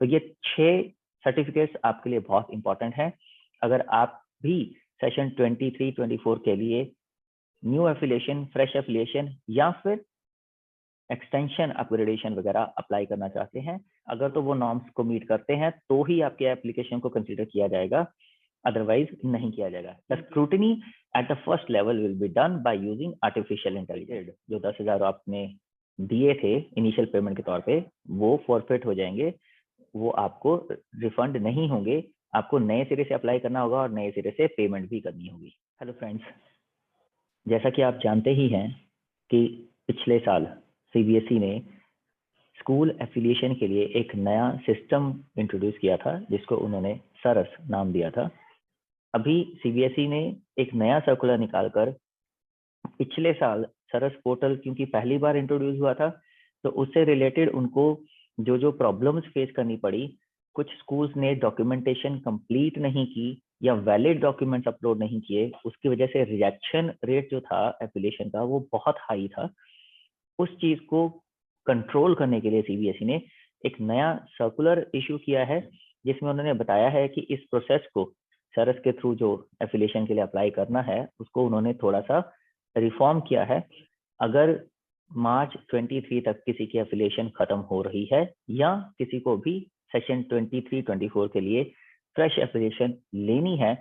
तो ये 6 सर्टिफिकेट्स आपके लिए बहुत इंपॉर्टेंट हैं। अगर आप भी सेशन 23-24 के लिए न्यू एफिलिएशन, फ्रेश एफिलिएशन या फिर एक्सटेंशन अपग्रेडेशन वगैरह अप्लाई करना चाहते हैं, अगर तो वो नॉर्म्स को मीट करते हैं तो ही आपके एप्लीकेशन को कंसीडर किया जाएगा, अदरवाइज नहीं किया जाएगा। The scrutiny at the first level will be done by using artificial intelligence. जो 10,000 आपने दिए थे इनिशियल पेमेंट के तौर पे, वो फॉरफिट हो जाएंगे, वो आपको रिफंड नहीं होंगे, आपको नए सिरे से अप्लाई करना होगा और नए सिरे से पेमेंट भी करनी होगी। हेलो फ्रेंड्स, जैसा कि आप जानते ही हैं कि पिछले साल सीबीएसई ने स्कूल एफिलिएशन के लिए एक नया सिस्टम इंट्रोड्यूस किया था जिसको उन्होंने सरस नाम दिया था। अभी सीबीएसई ने एक नया सर्कुलर निकालकर पिछले साल सरस पोर्टल क्योंकि पहली बार इंट्रोड्यूस हुआ था तो उससे रिलेटेड उनको जो जो प्रॉब्लम्स फेस करनी पड़ी, कुछ स्कूल्स ने डॉक्यूमेंटेशन कंप्लीट नहीं की या वैलिड डॉक्यूमेंट्स अपलोड नहीं किए, उसकी वजह से रिजेक्शन रेट जो था एफिलिएशन का वो बहुत हाई था। उस चीज को कंट्रोल करने के लिए सीबीएसई ने एक नया सर्कुलर इशू किया है जिसमें उन्होंने बताया है कि इस प्रोसेस को सरस के थ्रू जो एफिलिएशन के लिए अप्लाई करना है उसको उन्होंने थोड़ा सा रिफॉर्म किया है। अगर मार्च 23 तक किसी की एफिलिएशन खत्म हो रही है या किसी को भी सेशन 23-24 के लिए फ्रेश एफिलिएशन लेनी है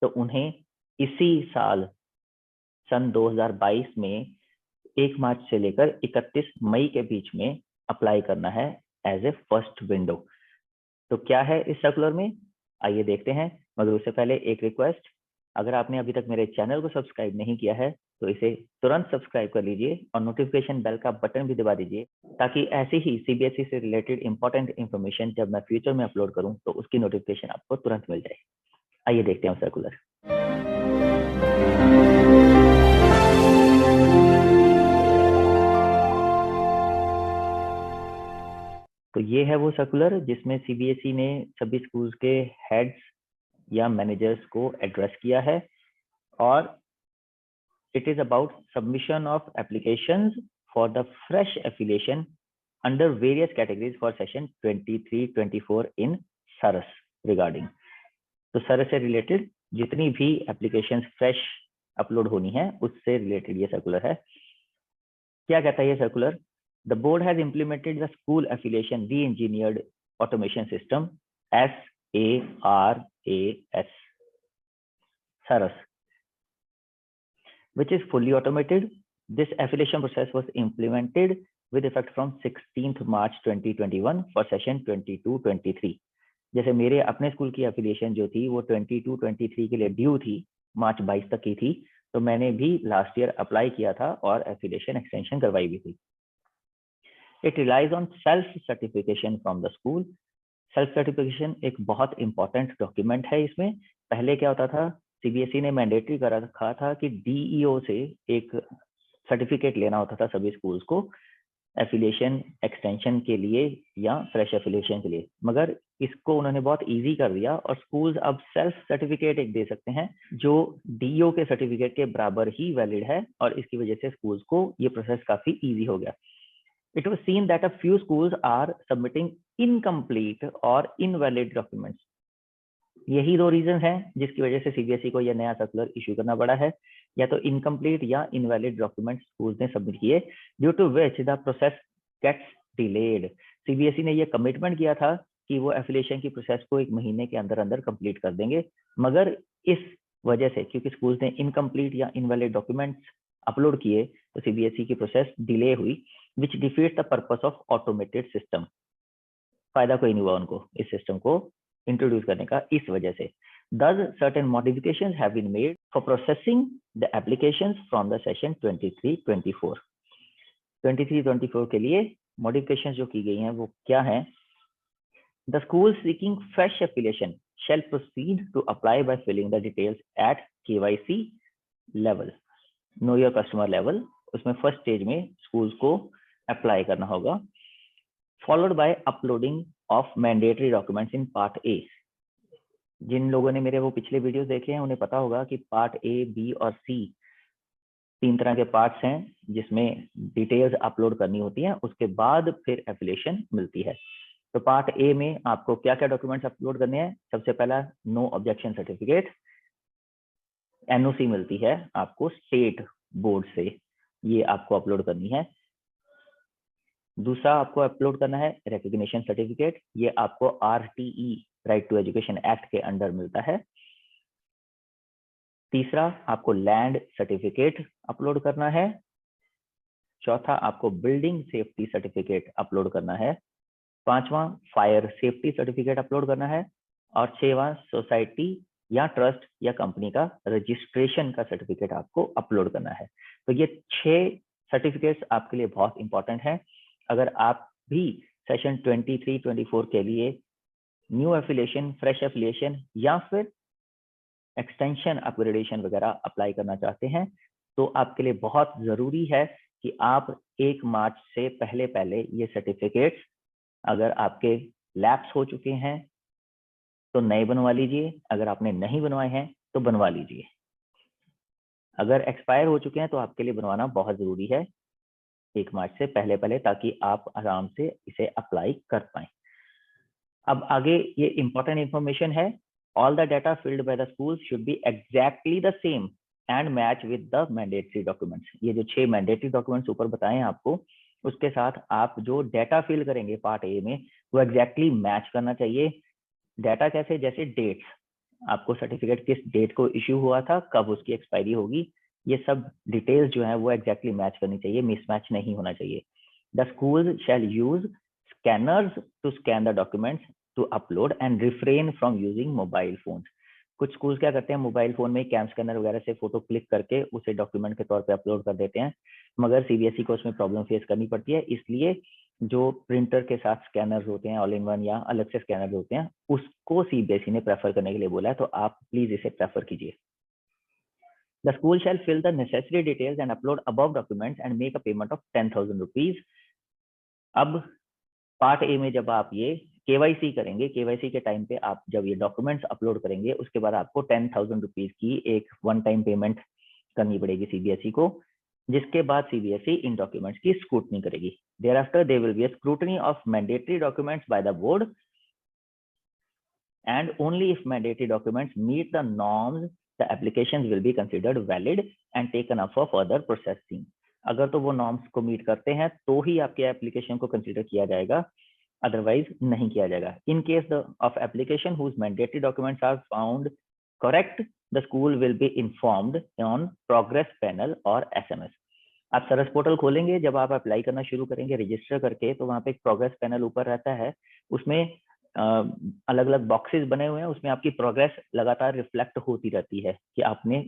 तो उन्हें इसी साल सन 2022 में 1 मार्च से लेकर 31 मई के बीच में अप्लाई करना है एज ए फर्स्ट विंडो। तो क्या है इस सर्कुलर में, आइए देखते हैं। मगर उससे पहले एक रिक्वेस्ट, अगर आपने अभी तक मेरे चैनल को सब्सक्राइब नहीं किया है तो इसे तुरंत सब्सक्राइब कर लीजिए और नोटिफिकेशन बेल का बटन भी दबा दीजिए ताकि ऐसे ही सीबीएसई से रिलेटेड इंपॉर्टेंट इन्फॉर्मेशन जब मैं फ्यूचर में अपलोड करूं तो उसकी नोटिफिकेशन आपको तुरंत मिल जाए। आइए देखते हैं सर्कुलर। तो ये है वो सर्कुलर जिसमें सीबीएसई ने सभी स्कूल्स के हेड्स या मैनेजर्स को एड्रेस किया है और it is about submission of applications for the fresh affiliation under various categories for session 23-24 in Saras regarding। तो सरस से रिलेटेड जितनी भी एप्लीकेशंस फ्रेश अपलोड होनी है उससे रिलेटेड ये सर्कुलर है। क्या कहता है ये circular? The board has implemented the school affiliation re-engineered automation system SARAS Saras, which is fully automated. This affiliation process was implemented with effect from 16th March 2021 for session 22-23। जैसे मेरे अपने school की affiliation जो थी वो 22-23 के लिए due थी, मार्च 22 तक की थी, तो मैंने भी लास्ट ईयर अप्लाई किया था और एफिलिएशन एक्सटेंशन करवाई भी थी। It relies on self certification from the school. Self certification एक बहुत इंपॉर्टेंट डॉक्यूमेंट है। इसमें पहले क्या होता था, सीबीएसई ने मैंडेटरी कर रखा था कि डीईओ से एक सर्टिफिकेट लेना होता था सभी स्कूल्स को एफिलिएशन एक्सटेंशन के लिए या फ्रेश एफिलिएशन के लिए, मगर इसको उन्होंने बहुत इजी कर दिया और स्कूल्स अब सेल्फ सर्टिफिकेट एक दे सकते हैं जो डीईओ के सर्टिफिकेट के बराबर ही वैलिड है और इसकी वजह से स्कूल्स को ये प्रोसेस काफी इजी हो गया। It was seen that a few schools are submitting incomplete or invalid documents। यही 2 रीजन हैं जिसकी वजह से सीबीएसई को यह नया सर्कुलर इशू करना पड़ा है, या तो इनकम्प्लीट या इनवैलिड डॉक्यूमेंट्स स्कूल्स ने सबमिट किए, due to which the process gets delayed. CBSE ने यह कमिटमेंट किया था कि वो एफिलिएशन की प्रोसेस को 1 महीने के अंदर अंदर कंप्लीट कर देंगे, मगर इस वजह से क्योंकि स्कूल्स ने इनकम्प्लीट या इनवैलिड डॉक्यूमेंट्स अपलोड किए तो सीबीएसई की प्रोसेस डिले हुई, which defeats the purpose of automated system। फायदा कोई नहीं हुआ उनको इस सिस्टम को इंट्रोड्यूस करने का इस वजह से। Thus, certain modifications have been made for processing the applications from the session 23-24। 23-24 के लिए modifications जो की गई हैं वो क्या हैं? The school seeking fresh affiliation shall proceed to apply by filling the details at KYC level, know your customer level। उसमें फर्स्ट स्टेज में स्कूल्स को अप्लाई करना होगा, followed by uploading of mandatory documents in part A. जिन लोगों ने मेरे वो पिछले वीडियोस देखे हैं उन्हें पता होगा कि पार्ट ए, बी और सी 3 तरह के पार्ट्स हैं जिसमें डिटेल्स अपलोड करनी होती हैं, उसके बाद फिर एफिलिएशन मिलती है। तो पार्ट ए में आपको क्या क्या डॉक्यूमेंट्स अपलोड करने हैं? सबसे पहला नो ऑब्जेक्शन सर्टिफिकेट, एनओसी मिलती है आपको स्टेट बोर्ड से, ये आपको अपलोड करनी है। दूसरा आपको अपलोड करना है रिकॉग्निशन सर्टिफिकेट, ये आपको RTE right to education act के अंडर मिलता है। तीसरा आपको लैंड सर्टिफिकेट अपलोड करना है। चौथा आपको बिल्डिंग सेफ्टी सर्टिफिकेट अपलोड करना है। पांचवा फायर सेफ्टी सर्टिफिकेट अपलोड करना है। और छठवां सोसाइटी या ट्रस्ट या कंपनी का रजिस्ट्रेशन का सर्टिफिकेट आपको अपलोड करना है। तो ये 6 सर्टिफिकेट्स आपके लिए बहुत इंपॉर्टेंट हैं। अगर आप भी सेशन 23-24 के लिए न्यू एफिलिएशन, फ्रेश एफिलिएशन या फिर एक्सटेंशन अपग्रेडेशन वगैरह अप्लाई करना चाहते हैं, तो आपके लिए बहुत जरूरी है कि आप 1 मार्च से पहले ये सर्टिफिकेट्स, अगर आपके लैप्स हो चुके हैं तो नए बनवा लीजिए, अगर आपने नहीं बनवाए हैं तो बनवा लीजिए। अगर एक्सपायर हो चुके हैं तो आपके लिए बनवाना बहुत जरूरी है 1 मार्च से पहले, ताकि आप आराम से इसे अप्लाई कर पाएं। अब आगे ये इंपॉर्टेंट इंफॉर्मेशन है, all the data filled by the school should B exactly the same and match with the mandatory documents. ये जो 6 मैंडेटरी डॉक्यूमेंट्स ऊपर बताए हैं आपको, उसके साथ आप जो डाटा फिल करेंगे पार्ट ए में, वो एग्जैक्टली मैच करना चाहिए। डाटा कैसे? जैसे डेट्स, आपको सर्टिफिकेट किस डेट को इश्यू हुआ था, कब उसकी एक्सपायरी होगी, ये सब डिटेल्स जो है वो एग्जैक्टली मैच करनी चाहिए, मिसमैच नहीं होना चाहिए। The school shall use scanners to scan the documents to upload and refrain from using mobile phone. कुछ स्कूल्स क्या करते हैं, मोबाइल फोन में कैम स्कैनर वगैरह से फोटो क्लिक करके उसे डॉक्यूमेंट के तौर पे अपलोड कर देते हैं, मगर सीबीएसई को उसमें प्रॉब्लम फेस करनी पड़ती है। इसलिए जो प्रिंटर के साथ स्कैनर्स होते हैं, ऑल इन वन या अलग से स्कैनर्स होते हैं, उसको सीबीएसई ने प्रेफर करने के लिए बोला है, तो आप प्लीज इसे प्रेफर कीजिए। The school shall fill the necessary details and upload above documents and make a payment of 10,000 rupees. अब पार्ट ए में जब आप ये केवाईसी करेंगे, केवाईसी के टाइम पे आप जब ये डॉक्यूमेंट्स अपलोड करेंगे, उसके बाद आपको 10,000 रुपीज की एक वन टाइम पेमेंट करनी पड़ेगी सीबीएसई को, जिसके बाद सीबीएसई इन डॉक्यूमेंट्स की स्क्रूटनी करेगी। Thereafter there will be a scrutiny of mandatory documents by the board, and only if mandatory documents meet the norms, the applications will be considered valid and taken up for further processing. अगर तो वो norms को meet करते हैं तो ही आपके application को consider किया जाएगा, अदरवाइज नहीं किया जाएगा। In case of application whose mandatory documents are found correct, the school will be informed on progress panel और एसएमएस। आप सरस पोर्टल खोलेंगे, जब आप अप्लाई करना शुरू करेंगे रजिस्टर करके, तो वहाँ पे एक प्रोग्रेस पैनल ऊपर रहता है, उसमें अलग अलग बॉक्सेस बने हुए हैं, उसमें आपकी प्रोग्रेस लगातार रिफ्लेक्ट होती रहती है कि आपने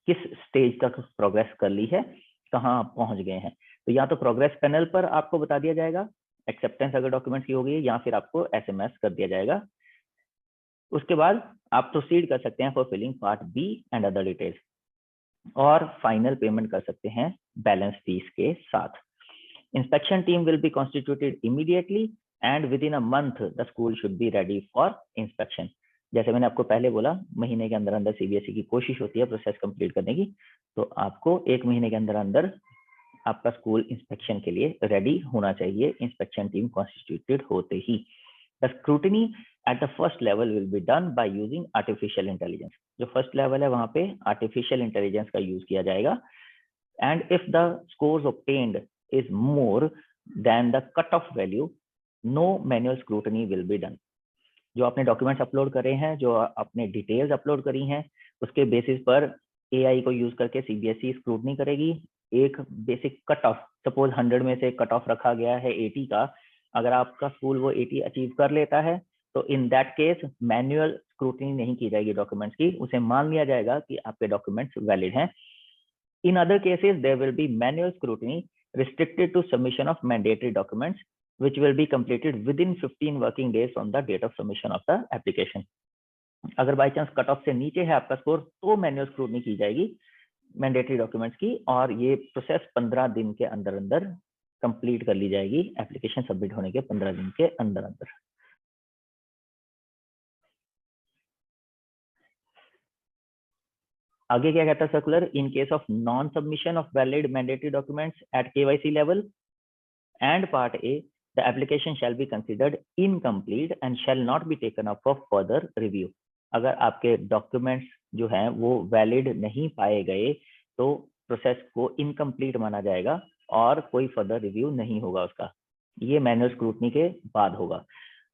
किस स्टेज तक प्रोग्रेस कर ली है, कहाँ आप पहुंच गए हैं। तो या तो प्रोग्रेस पैनल पर आपको बता दिया जाएगा एक्सेप्टेंस अगर डॉक्यूमेंट्स की होगी, या फिर आपको एसएमएस कर दिया जाएगा। उसके बाद आप प्रोसीड कर सकते हैं for filling part B and other details, और फाइनल पेमेंट कर सकते हैं बैलेंस फीस के साथ। Inspection team will be constituted immediately and within a month the school should be ready for inspection. जैसे मैंने आपको पहले बोला, महीने के अंदर अंदर सीबीएसई की कोशिश होती है प्रोसेस कंप्लीट करने की, तो आपको 1 महीने के अंदर अंदर आपका स्कूल इंस्पेक्शन के लिए रेडी होना चाहिए, इंस्पेक्शन टीम कॉन्स्टिट्यूटेड होते ही। The scrutiny at the first level will be done by using artificial intelligence. जो फर्स्ट लेवल है वहां पे आर्टिफिशियल इंटेलिजेंस का यूज किया जाएगा। And if the scores obtained is more than the cutoff value, no manual scrutiny will be done. जो आपने documents upload करे हैं, जो आपने डिटेल्स अपलोड करी हैं, उसके बेसिस पर एआई को यूज करके सीबीएसई स्क्रूटनी करेगी। एक बेसिक कट ऑफ, सपोज 100 में से कट ऑफ रखा गया है 80 का, अगर आपका स्कूल वो 80 अचीव कर लेता है, तो in that case manual scrutiny नहीं की जाएगी डॉक्यूमेंट्स की, उसे मान लिया जाएगा कि आपके डॉक्यूमेंट्स वैलिड हैं। In other cases, there will be manual scrutiny restricted to submission of mandatory documents, which will be completed within 15 working days from the date of submission of the application. अगर by chance cut off से नीचे है आपका score, तो manual scrutiny की जाएगी mandatory documents की, और ये प्रोसेस 15 दिन के अंदर अंदर कंप्लीट कर ली जाएगी, एप्लीकेशन सबमिट होने के 15 दिन के अंदर अंदर। आगे क्या कहता है circular, in case of non submission of valid mandatory documents eight KYC level and part A, the application shall be considered incomplete and shall not be taken up for further review. अगर आपके documents जो हैं वो valid नहीं पाए गए तो process को इनकम्प्लीट माना जाएगा और कोई फर्दर रिव्यू नहीं होगा उसका। ये मैनुअल स्क्रूटनी के बाद होगा।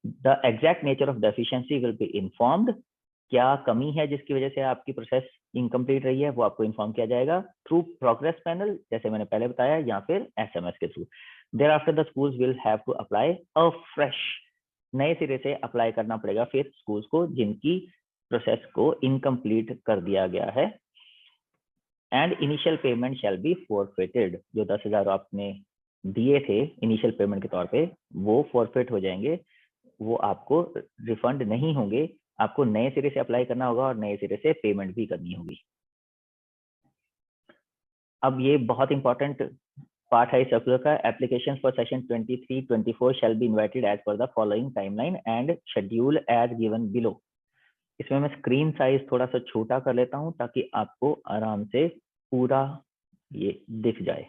The exact nature of deficiency will be informed. क्या कमी है जिसकी वजह से आपकी प्रोसेस इनकम्प्लीट रही है वो आपको इन्फॉर्म किया जाएगा थ्रू प्रोग्रेस पैनल, जैसे मैंने पहले बताया, या फिर SMS के through. Thereafter the schools will have to apply a fresh, नए सिरे से अप्लाई करना पड़ेगा फिर स्कूल्स को जिनकी प्रोसेस को इनकम्प्लीट कर दिया गया है। And initial payment shall be forfeited. जो 10,000 आपने दिए थे इनिशियल पेमेंट के तौर पे वो फॉरफिट हो जाएंगे, वो आपको रिफंड नहीं होंगे। आपको नए सिरे से अप्लाई करना होगा और नए सिरे से पेमेंट भी करनी होगी। अब ये बहुत इंपॉर्टेंट पार्ट है इस सर्कुलर का। Application for session 23-24 shall be invited as per the following timeline and schedule as given below. इसमें मैं स्क्रीन साइज थोड़ा सा छोटा कर लेता हूं ताकि आपको आराम से पूरा ये दिख जाए।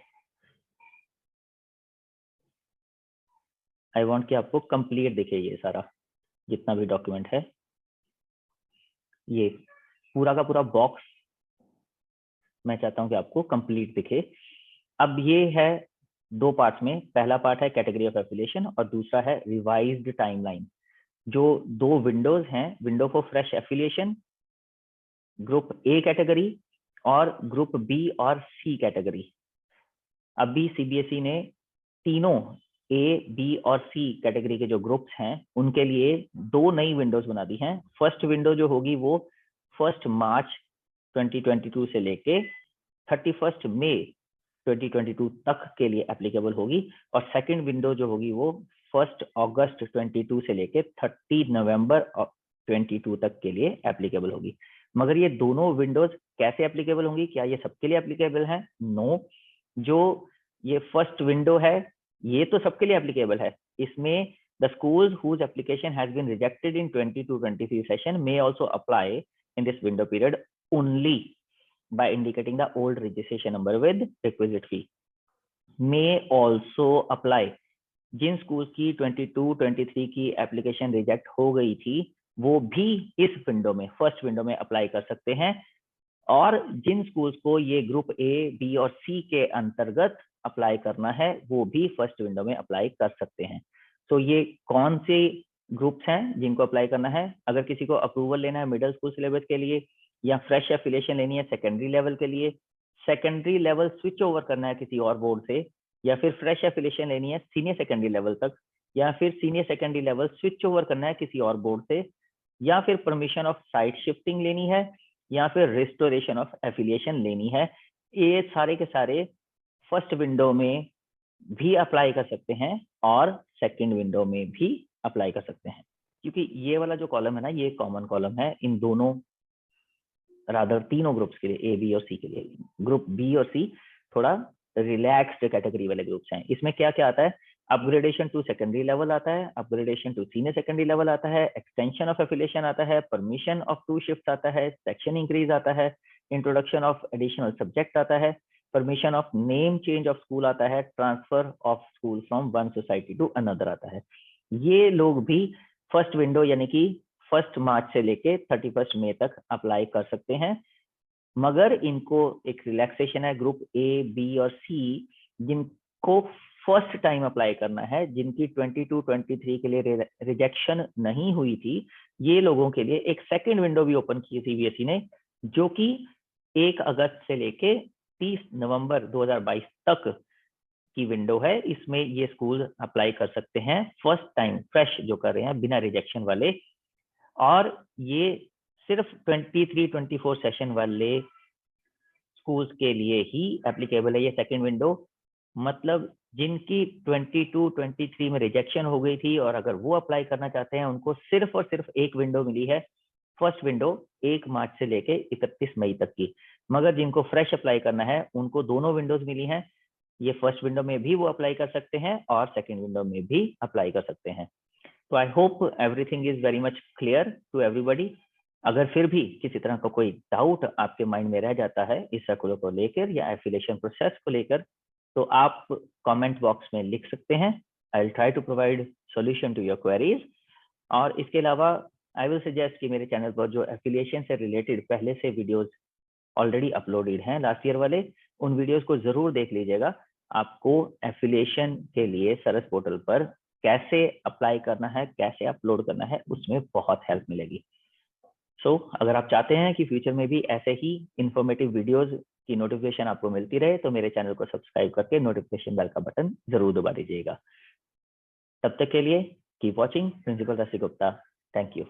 आई वांट कि आपको कंप्लीट दिखे ये सारा जितना भी डॉक्यूमेंट है, ये पूरा का पूरा बॉक्स मैं चाहता हूं कि आपको कंप्लीट दिखे। अब ये है दो पार्ट्स में, पहला पार्ट है कैटेगरी ऑफ एफिलिएशन और दूसरा है रिवाइज्ड टाइमलाइन। जो दो विंडोज हैं, window for fresh affiliation group A category और ग्रुप बी और सी कैटेगरी। अभी CBSE ने तीनों ए, बी और सी कैटेगरी के जो ग्रुप्स हैं उनके लिए दो नई विंडोज बना दी हैं। फर्स्ट विंडो जो होगी वो 1 मार्च 2022 से लेके 31 मई 2022 तक के लिए एप्लीकेबल होगी और सेकंड विंडो जो होगी वो 1 अगस्त 22 से लेके 30 नवंबर 22 तक के लिए एप्लीकेबल होगी। मगर ये दोनों विंडोज कैसे एप्लीकेबल होंगी? क्या ये सबके लिए एप्लीकेबल है? नो। जो ये फर्स्ट विंडो है ये तो सबके लिए एप्लीकेबल है। इसमें the schools whose application has been rejected in 22-23 session may also apply in this window period only by indicating the old registration number with requisite fee. May also apply। Jin school की 22-23 की application reject हो गई थी वो भी इस window में, first window में अप्लाई कर सकते हैं। और जिन स्कूल्स को ये ग्रुप ए, बी और सी के अंतर्गत अप्लाई करना है वो भी फर्स्ट विंडो में अप्लाई कर सकते हैं। तो ये कौन से ग्रुप्स हैं जिनको अप्लाई करना है? अगर किसी को अप्रूवल लेना है मिडिल स्कूल सिलेबस के लिए या फ्रेश एफिलिएशन लेनी है सेकेंडरी लेवल के लिए, सेकेंडरी लेवल स्विच ओवर करना है किसी और बोर्ड से, या फिर फ्रेश एफिलिएशन लेनी है सीनियर सेकेंडरी लेवल तक, या फिर senior secondary level switch over करना है किसी और बोर्ड से, या फिर परमिशन ऑफ साइट शिफ्टिंग लेनी है, या फिर रिस्टोरेशन ऑफ एफिलिएशन लेनी है, ये सारे के सारे फर्स्ट विंडो में भी अप्लाई कर सकते हैं और सेकंड विंडो में भी अप्लाई कर सकते हैं। क्योंकि ये वाला जो कॉलम है ना ये कॉमन कॉलम है इन दोनों रादर तीनों ग्रुप्स के लिए, ए, बी और सी के लिए। ग्रुप बी और सी थोड़ा रिलैक्स्ड कैटेगरी वाले ग्रुप्स हैं। इसमें क्या क्या आता है? अपग्रेडेशन टू सेकेंडरी लेवल आता है, upgradation to senior secondary level आता है, एक्सटेंशन ऑफ एफिलिएशन आता है, परमिशन ऑफ 2 शिफ्ट आता है, सेक्शन इंक्रीज आता है, इंट्रोडक्शन ऑफ एडिशनल सब्जेक्ट आता है, permission of name change of school आता है, transfer of school from one society to another आता है। ये लोग भी फर्स्ट विंडो यानी कि 1 मार्च से लेके 31 मई तक अप्लाई कर सकते हैं। मगर इनको एक रिलैक्सेशन है, ग्रुप ए, बी और सी जिनको फर्स्ट टाइम अप्लाई करना है, जिनकी 22-23 के लिए रिजेक्शन नहीं हुई थी, ये लोगों के लिए एक सेकंड विंडो भी ओपन की CBSE ने, जो कि 1 अगस्त से लेके 30 नवंबर 2022 तक की विंडो है। इसमें ये स्कूल अप्लाई कर सकते हैं फर्स्ट टाइम फ्रेश जो कर रहे हैं बिना रिजेक्शन वाले, और ये सिर्फ 23-24 सेशन वाले स्कूल्स के लिए ही एप्लीकेबल है ये सेकंड विंडो। मतलब जिनकी 22-23 में रिजेक्शन हो गई थी और अगर वो अप्लाई करना चाहते हैं उनको सिर्फ और सिर्फ एक विंडो मिली है, फर्स्ट विंडो 1 मार्च से लेके 31 मई तक की। मगर जिनको फ्रेश अप्लाई करना है उनको दोनों विंडोज मिली हैं। ये फर्स्ट विंडो में भी वो अप्लाई कर सकते हैं और सेकंड विंडो में भी अप्लाई कर सकते हैं। तो I hope everything is very much clear to everybody. अगर फिर भी किसी तरह का कोई डाउट आपके माइंड में रह जाता है इस सर्कुलर को लेकर या एफिलिएशन प्रोसेस को लेकर, तो आप कमेंट बॉक्स में लिख सकते हैं। I will try to provide solution to your queries. और इसके अलावा आई विल सजेस्ट कि मेरे चैनल पर जो एफिलिएशन से रिलेटेड पहले से वीडियोस ऑलरेडी अपलोडेड हैं लास्ट ईयर वाले, उन वीडियोस को जरूर देख लीजिएगा। आपको एफिलिएशन के लिए सरस पोर्टल पर कैसे अप्लाई करना है, कैसे अपलोड करना है, उसमें बहुत हेल्प मिलेगी। सो अगर आप चाहते हैं कि फ्यूचर में भी ऐसे ही इंफॉर्मेटिव वीडियोस की नोटिफिकेशन आपको मिलती रहे, तो मेरे चैनल को सब्सक्राइब करके नोटिफिकेशन बेल का बटन जरूर दबा दीजिएगा। तब तक के लिए कीप वॉचिंग प्रिंसिपल रसी गुप्ता। Thank you.